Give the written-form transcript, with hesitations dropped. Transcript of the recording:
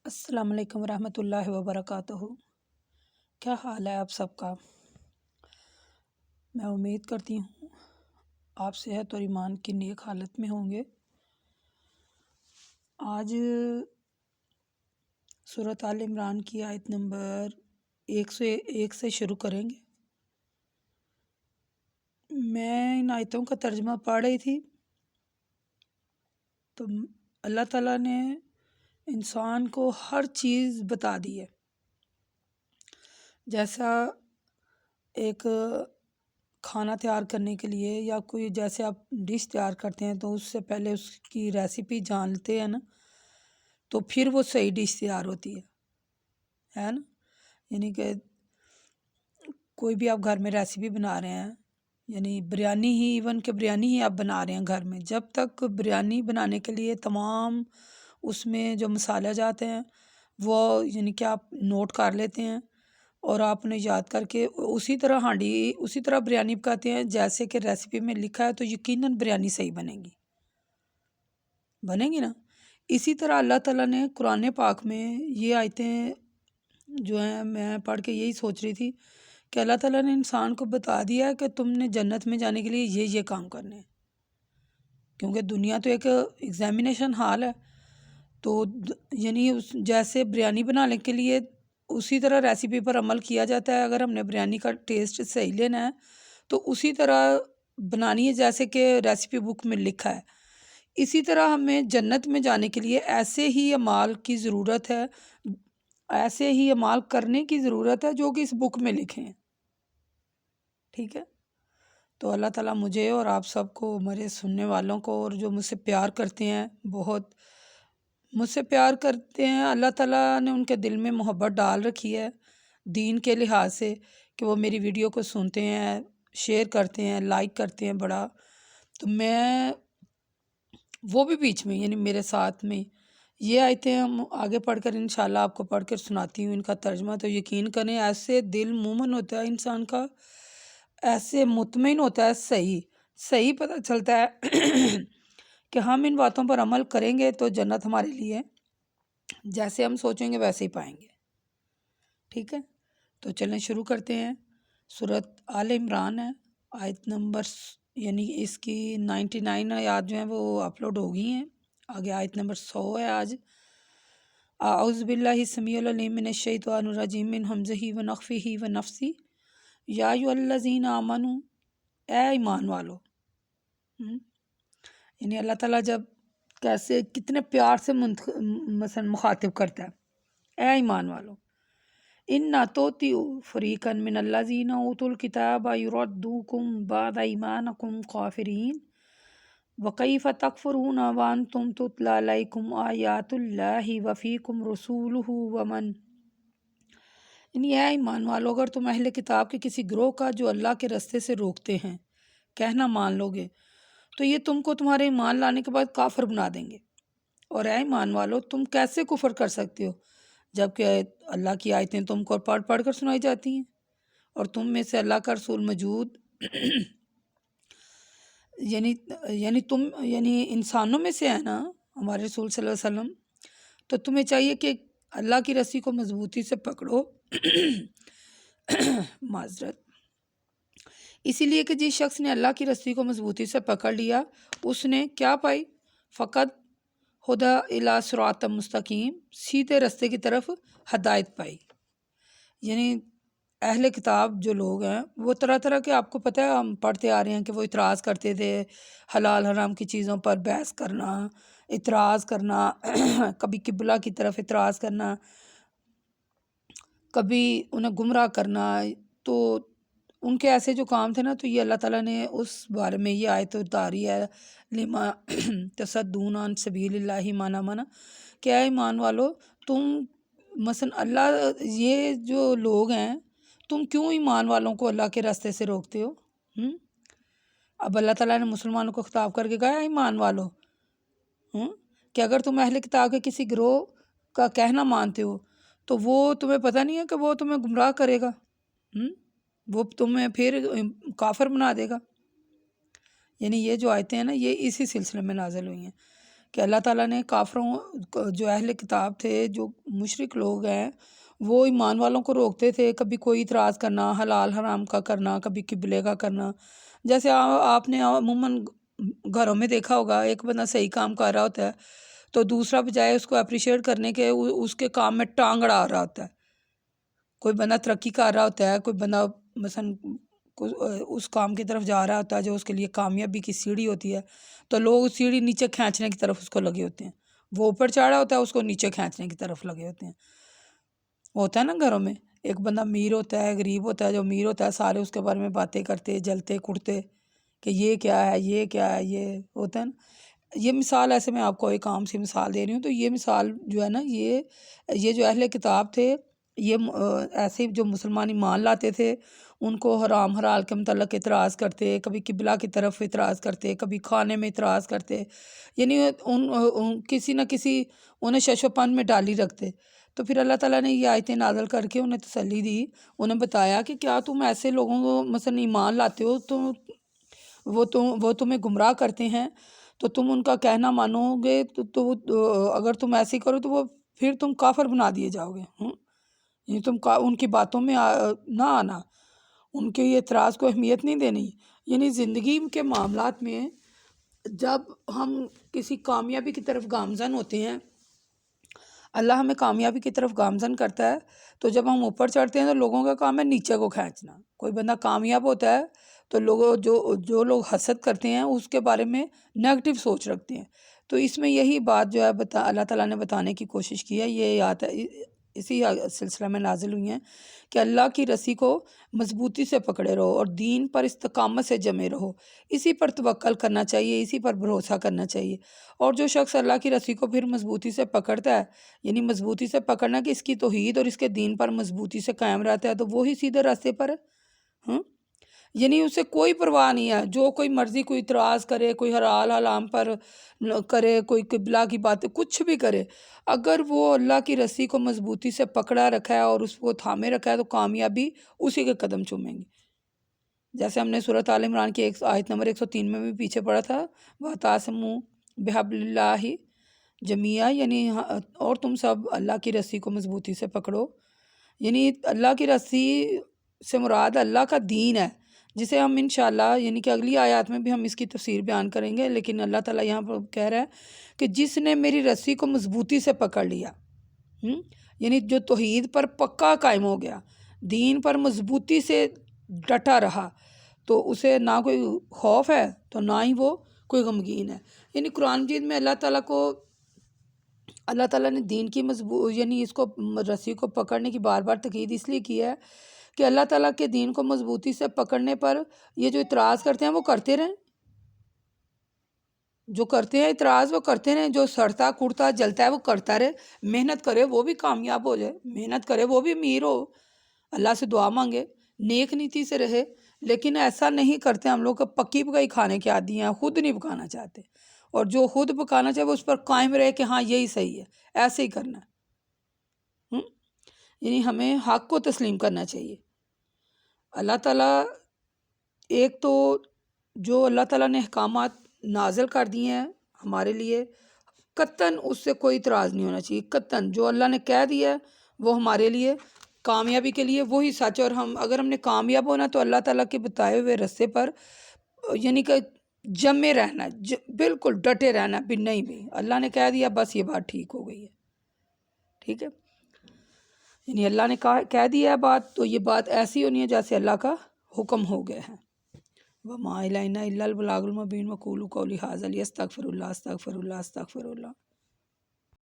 السلام علیکم ورحمۃ اللہ وبرکاتہ۔ کیا حال ہے آپ سب کا؟ میں امید کرتی ہوں آپ صحت اور ایمان کی نیک حالت میں ہوں گے۔ آج سورۃ آل عمران کی آیت نمبر 101 سے شروع کریں گے۔ میں ان آیتوں کا ترجمہ پڑھ رہی تھی تو اللہ تعالیٰ نے انسان کو ہر چیز بتا دی ہے۔ جیسا ایک کھانا تیار کرنے کے لیے یا کوئی جیسے آپ ڈش تیار کرتے ہیں تو اس سے پہلے اس کی ریسیپی جانتے ہیں نا، تو پھر وہ صحیح ڈش تیار ہوتی ہے نا۔ یعنی کہ کوئی بھی آپ گھر میں ریسیپی بنا رہے ہیں، یعنی بریانی ہی، ایون کہ بریانی ہی آپ بنا رہے ہیں گھر میں، جب تک بریانی بنانے کے لیے تمام اس میں جو مسالہ جاتے ہیں وہ یعنی کہ آپ نوٹ کر لیتے ہیں اور آپ نے یاد کر کے اسی طرح اسی طرح بریانی پکاتے ہیں جیسے کہ ریسیپی میں لکھا ہے، تو یقیناً بریانی صحیح بنے گی نا۔ اسی طرح اللہ تعالیٰ نے قرآن پاک میں یہ آیتیں جو ہیں، میں پڑھ کے یہی سوچ رہی تھی کہ اللہ تعالیٰ نے انسان کو بتا دیا ہے کہ تم نے جنت میں جانے کے لیے یہ کام کرنے ہیں، کیونکہ دنیا تو ایک ایگزامینیشن ہال ہے۔ تو یعنی جیسے بریانی بنانے کے لیے اسی طرح ریسیپی پر عمل کیا جاتا ہے، اگر ہم نے بریانی کا ٹیسٹ صحیح لینا ہے تو اسی طرح بنانی ہے جیسے کہ ریسیپی بک میں لکھا ہے۔ اسی طرح ہمیں جنت میں جانے کے لیے ایسے ہی اعمال کی ضرورت ہے، ایسے ہی اعمال کرنے کی ضرورت ہے جو کہ اس بک میں لکھے ہیں، ٹھیک ہے۔ تو اللہ تعالیٰ مجھے اور آپ سب کو، ہمارے سننے والوں کو، اور جو مجھ سے پیار کرتے ہیں، بہت مجھ سے پیار کرتے ہیں، اللہ تعالیٰ نے ان کے دل میں محبت ڈال رکھی ہے دین کے لحاظ سے، کہ وہ میری ویڈیو کو سنتے ہیں، شیئر کرتے ہیں، لائک کرتے ہیں بڑا۔ تو میں وہ بھی بیچ میں یعنی میرے ساتھ میں یہ آیتیں ہم آگے پڑھ کر انشاءاللہ آپ کو پڑھ کر سناتی ہوں ان کا ترجمہ۔ تو یقین کریں ایسے دل مومن ہوتا ہے انسان کا، ایسے مطمئن ہوتا ہے، صحیح پتہ چلتا ہے کہ ہم ان باتوں پر عمل کریں گے تو جنت ہمارے لیے جیسے ہم سوچیں گے ویسے ہی پائیں گے، ٹھیک ہے۔ تو چلیں شروع کرتے ہیں۔ سورۃ آل عمران ہے، آیت نمبر یعنی اس کی 99 آیات جو ہیں وہ اپلوڈ ہو گئی ہیں، آگے آیت نمبر 100 ہے آج۔ اعوذ باللہ السمیع العلیم من الشیطان الرجیم من ہمزہ ونفخہ ونفثہ۔ یا ایھا الذین آمنوا، اے ایمان والو، یعنی اللہ تعالیٰ جب کیسے کتنے پیار سے مثلا مخاطب کرتا ہے، اے ایمان والو، اِنَّ تُطِیعُوا فَرِیقًا مِّنَ الَّذِینَ أُوتُوا الْکِتَابَ یُرَدُّوکُم بَعْدَ ایمانکم کافرین وَکَیْفَ تَکْفُرُونَ وَأَنْتُمْ تُتْلَىٰ عَلَیکم آیاتُ اللہ وَفِیکُم رَسُولُہُ وَمَن، یعنی اے ایمان والو، اگر تم اہل کتاب کے کسی گروہ کا جو اللہ کے رستے سے روکتے ہیں کہنا مان لو گے تو یہ تم کو تمہارے ایمان لانے کے بعد کافر بنا دیں گے۔ اور اے ایمان والو، تم کیسے کفر کر سکتے ہو جبکہ اللہ کی آیتیں تم کو پڑھ کر سنائی جاتی ہیں اور تم میں سے اللہ کا رسول موجود یعنی انسانوں میں سے ہے نا ہمارے رسول صلی اللہ علیہ وسلم، تو تمہیں چاہیے کہ اللہ کی رسی کو مضبوطی سے پکڑو معذرت، اسی لیے کہ جس شخص نے اللہ کی رسی کو مضبوطی سے پکڑ لیا اس نے کیا پائی؟ فقط ہدی الی صراط مستقیم، سیدھے رستے کی طرف ہدایت پائی۔ یعنی اہل کتاب جو لوگ ہیں وہ طرح طرح کے، آپ کو پتہ ہے ہم پڑھتے آ رہے ہیں کہ وہ اعتراض کرتے تھے، حلال حرام کی چیزوں پر بحث کرنا، اعتراض کرنا کبھی قبلہ کی طرف اعتراض کرنا، کبھی انہیں گمراہ کرنا، تو ان کے ایسے جو کام تھے نا، تو یہ اللہ تعالیٰ نے اس بارے میں یہ آیت اتاری ہے، لما تصدون عن سبیل اللہ مانا کہ اے ایمان والو، تم مثلا اللہ، یہ جو لوگ ہیں تم کیوں ایمان والوں کو اللہ کے راستے سے روکتے ہو؟ اب اللہ تعالیٰ نے مسلمانوں کو خطاب کر کے کہا، ایمان والو، کہ اگر تم اہل کتاب کے کسی گروہ کا کہنا مانتے ہو تو وہ تمہیں پتہ نہیں ہے کہ وہ تمہیں گمراہ کرے گا، وہ تمہیں پھر کافر بنا دے گا۔ یعنی یہ جو آیتیں ہیں نا، یہ اسی سلسلے میں نازل ہوئی ہیں کہ اللہ تعالیٰ نے کافروں جو اہل کتاب تھے، جو مشرک لوگ ہیں، وہ ایمان والوں کو روکتے تھے، کبھی کوئی اعتراض کرنا، حلال حرام کا کرنا، کبھی قبلے کا کرنا. جیسے آپ نے عموماً گھروں میں دیکھا ہوگا، ایک بندہ صحیح کام کر رہا ہوتا ہے تو دوسرا بجائے اس کو اپریشیٹ کرنے کے اس کے کام میں ٹانگ اڑا رہا ہوتا ہے. کوئی بندہ ترقی کر رہا ہوتا ہے، کوئی بندہ مثلاً اس کام کی طرف جا رہا ہوتا ہے جو اس کے لیے کامیابی کی سیڑھی ہوتی ہے، تو لوگ اس سیڑھی نیچے کھینچنے کی طرف اس کو لگے ہوتے ہیں. وہ اوپر چڑھا ہوتا ہے، اس کو نیچے کھینچنے کی طرف لگے ہوتے ہیں. ہوتا ہے نا گھروں میں، ایک بندہ امیر ہوتا ہے، غریب ہوتا ہے. جو امیر ہوتا ہے سارے اس کے بارے میں باتیں کرتے، جلتے کڑتے کہ یہ کیا ہے، یہ کیا ہے، یہ ہوتا ہے نا. یہ مثال ایسے میں آپ کو ایک عام سی مثال دے رہی ہوں. تو یہ مثال جو ہے نا، یہ جو اہل کتاب تھے، یہ ایسے جو مسلمان ایمان لاتے تھے، ان کو حرام حلال کے متعلق اعتراض کرتے، کبھی قبلہ کی طرف اعتراض کرتے، کبھی کھانے میں اعتراض کرتے، یعنی کسی نہ کسی انہیں شش و پن میں ڈالی رکھتے. تو پھر اللہ تعالیٰ نے یہ آیتیں نازل کر کے انہیں تسلی دی، انہیں بتایا کہ کیا تم ایسے لوگوں کو مثلا ایمان لاتے ہو تو وہ تمہیں گمراہ کرتے ہیں، تو تم ان کا کہنا مانو گے تو اگر تم ایسے کرو تو وہ پھر تم کافر بنا دیے جاؤ گے. یعنی تم ان کی باتوں میں نہ آنا، ان کے یہ اعتراض کو اہمیت نہیں دینی. یعنی زندگی کے معاملات میں جب ہم کسی کامیابی کی طرف گامزن ہوتے ہیں، اللہ ہمیں کامیابی کی طرف گامزن کرتا ہے، تو جب ہم اوپر چڑھتے ہیں تو لوگوں کا کام ہے نیچے کو کھینچنا. کوئی بندہ کامیاب ہوتا ہے تو جو لوگ حسد کرتے ہیں اس کے بارے میں نیگیٹو سوچ رکھتے ہیں. تو اس میں یہی بات جو ہے اللہ تعالیٰ نے بتانے کی کوشش کی ہے. یہ آیت اسی سلسلہ میں نازل ہوئی ہیں کہ اللہ کی رسی کو مضبوطی سے پکڑے رہو اور دین پر استقامت سے جمے رہو. اسی پر توکل کرنا چاہیے، اسی پر بھروسہ کرنا چاہیے. اور جو شخص اللہ کی رسی کو پھر مضبوطی سے پکڑتا ہے، یعنی مضبوطی سے پکڑنا کہ اس کی توحید اور اس کے دین پر مضبوطی سے قائم رہتا ہے، تو وہی سیدھے راستے پر ہے. یعنی اسے کوئی پرواہ نہیں ہے، جو کوئی مرضی کوئی اعتراض کرے، کوئی حلال حرام پر کرے، کوئی قبلہ کی باتیں کچھ بھی کرے، اگر وہ اللہ کی رسی کو مضبوطی سے پکڑا رکھا ہے اور اس کو تھامے رکھا ہے تو کامیابی اسی کے قدم چومیں گی. جیسے ہم نے سورۃ آل عمران کی آیت نمبر 103 میں بھی پیچھے پڑھا تھا، وَاعْتَصِمُوا بِحَبْلِ اللَّهِ جَمِيعًا، یعنی اور تم سب اللہ کی رسی کو مضبوطی سے پکڑو. یعنی اللہ کی رسی سے مراد اللہ کا دین ہے، جسے ہم انشاءاللہ یعنی کہ اگلی آیات میں بھی ہم اس کی تفسیر بیان کریں گے. لیکن اللہ تعالیٰ یہاں پر کہہ رہا ہے کہ جس نے میری رسی کو مضبوطی سے پکڑ لیا، یعنی جو توحید پر پکا قائم ہو گیا، دین پر مضبوطی سے ڈٹا رہا، تو اسے نہ کوئی خوف ہے تو نہ ہی وہ کوئی غمگین ہے. یعنی قرآن مجید میں اللہ تعالیٰ نے دین کی یعنی اس کو رسی کو پکڑنے کی بار بار تاکید اس لیے کی ہے کہ اللہ تعالیٰ کے دین کو مضبوطی سے پکڑنے پر یہ جو اعتراض کرتے ہیں وہ کرتے رہیں، جو کرتے ہیں اعتراض وہ کرتے رہیں، جو سڑتا کڑتا جلتا ہے وہ کرتا رہے، محنت کرے وہ بھی کامیاب ہو جائے، محنت کرے وہ بھی امیر ہو، اللہ سے دعا مانگے، نیک نیتی سے رہے. لیکن ایسا نہیں کرتے ہم لوگ، پکی پکائی کھانے کے عادی ہیں، خود نہیں پکانا چاہتے، اور جو خود پکانا چاہے وہ اس پر قائم رہے کہ ہاں یہی صحیح ہے، ایسے ہی کرنا ہے. یعنی ہمیں حق کو تسلیم کرنا چاہیے. اللہ تعالیٰ ایک تو جو اللہ تعالیٰ نے احکامات نازل کر دیے ہیں ہمارے لیے، قطعاً اس سے کوئی اعتراض نہیں ہونا چاہیے. قطعاً جو اللہ نے کہہ دیا ہے وہ ہمارے لیے کامیابی کے لیے وہی سچ. اور اگر ہم نے کامیاب ہونا تو اللہ تعالیٰ کے بتائے ہوئے رستے پر یعنی کہ جمے رہنا، بالکل ڈٹے رہنا بھی نہیں بھی اللہ نے کہہ دیا بس یہ بات ٹھیک ہو گئی ہے. ٹھیک ہے، یعنی اللہ نے کہہ دیا ہے بات تو یہ بات ایسی ہونی ہے جیسے اللہ کا حکم ہو گیا ہے. وَمَا إِلَيْنَا إِلَّا الْبَلَاغُ الْمُبِينُ وَقُولُوا قَوْلِي هَٰذَا لِأَسْتَغْفِرَ اللَّهَ أَسْتَغْفِرُ اللَّهَ أَسْتَغْفِرُ اللَّهَ.